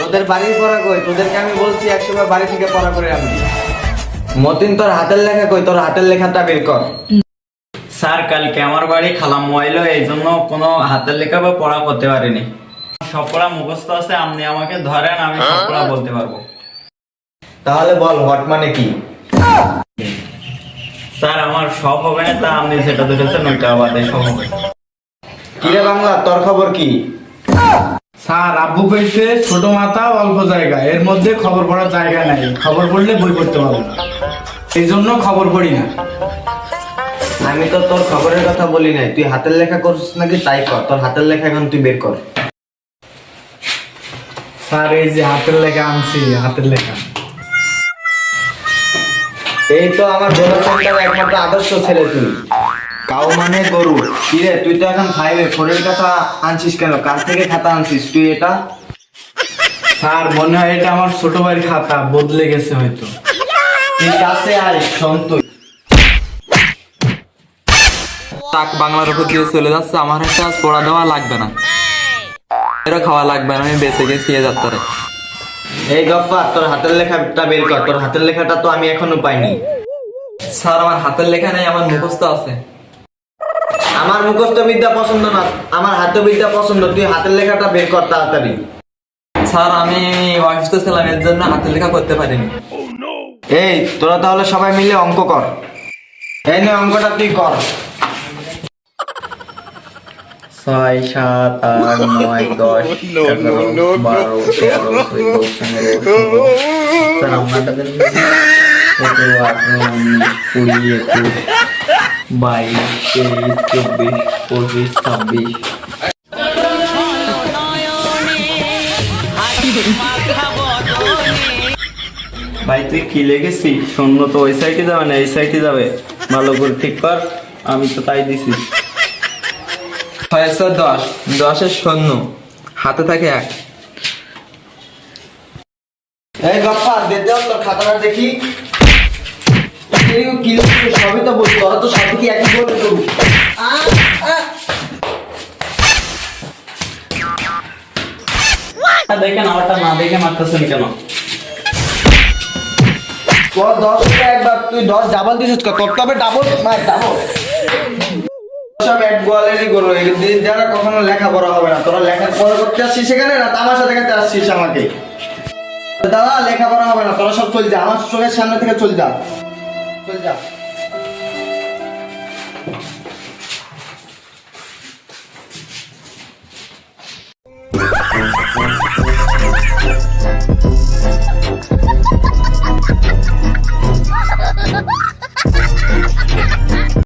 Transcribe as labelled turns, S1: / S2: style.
S1: তোদের বাড়ির পড়া কই? তোদেরকে আমি বলছি একসময় বাড়ি থেকে পড়া করে আনবি। মতিন, তোর হাতের লেখা কই? তোর হাতের লেখাটা বের কর।
S2: স্যার, কালকে আমার বাড়ি খালাম মোবাইল, এই জন্য কোনো হাতের লেখা বা পড়া করতে পারিনি। সব পড়া মুখস্থ আছে, আপনি আমাকে ধরেন, আমি সব পড়া বলতে পারবো।
S1: তাহলে বল হোয়াট মানে কি?
S2: স্যার, আমার সব হবে না, তা আপনি যেটা ধরেছেন ওইটা বাদে সব হবে।
S1: কিরে বাংলা, তোর খবর কি?
S3: স্যার, আব্বু কইছে ছোট মাথা অল্প জায়গা, এর মধ্যে খবর পড়ার জায়গা নাই, খবর পড়লে বই পড়তে পারবো না, এই জন্য খবর পড়ি না।
S1: আমি তো তোর খবরের কথা বলি নাই, তুই হাতের লেখা করছিস নাকি তাই কর। তোর হাতের লেখা এখন তুই বের কর।
S3: স্যার, এই যে হাতের লেখা আনছি, হাতের লেখা।
S1: এই তো আমার গোলা সেন্টার একমাত্র আদর্শ ছেলে তুই। কাউ মানে গরু। কিরে, তুই তো এখন ফাইভে, ফোনের কথা আনছিস কেন? কার থেকে খাতা আনছিস তুই এটা?
S3: স্যার, মনে হয় এটা আমার ছোট ভাইয়ের খাতা, বদলে গেছে হয়তো।
S1: ঠিক আছে, আয় শোন তুই।
S4: তাক বাংলার উপর দিয়ে চলে যাচ্ছে, আমার একটা আজ পড়া দেওয়া লাগবে না, এরও খাওয়া লাগবে না, আমি বেঁচে গেছি এ যাত্রারে।
S1: এই গফফার, তোর হাতের লেখাটা বের কর। তোর হাতের লেখাটা তো আমি এখনো পাইনি।
S4: স্যার, আমার হাতের লেখা নেই, আমার মুখস্থ আছে।
S1: আমার মুখস্থ বিদ্যা পছন্দ না, আমার হাতে বিদ্যা পছন্দ। তুই হাতের লেখাটা বের কর তাড়াতাড়ি।
S4: স্যার, আমি অসুস্থ ছিলাম, এর জন্য হাতের লেখা করতে পারিনি।
S1: এই তোরা তাহলে সবাই মিলে অঙ্ক কর। এই নে অঙ্কটা তুই কর।
S2: 6, 7, 8, 9, 10, 11, 12, 13, 14, 15, 16। স্যার, আপনারটা দেন। 17, 18, 19, 20, 21, 22, 23, 24, 25, 26। ভাই, তুই কি লেগেছিস? শূন্য তো ওই সাইডে যাবে না, এই সাইডে যাবে। ভালো করে ঠিক কর, আমি তো তাই দিছি।
S4: 6 স্যার 10, 10-এর শূন্য, হাতে থাকে 1।
S1: এই গফফার, দে দাও তোর খাতাটা দেখি। এই কি লিখছিস? সবই তো বল, তোরা তো সব কি একই বলতে করু।
S2: দেখেন, আমারটা না দেখে মারতেছেন কেন?
S1: তোর 10 একবার তুই 10 ডাবল দিছিস, তোর তবে ডাবল মার ডাবল। সব এক গোয়ালেরই গরু, এদের যারা কখনো লেখাপড়া হবে না। তোরা লেখাপড়া করতে আসছিস সেখানে না তামাশা দেখাতে আসছিস আমাকে। দাদা, লেখাপড়া হবে না, তোরা সব চল যা, আমার চোখের সামনে থেকে চল যা, চল যা।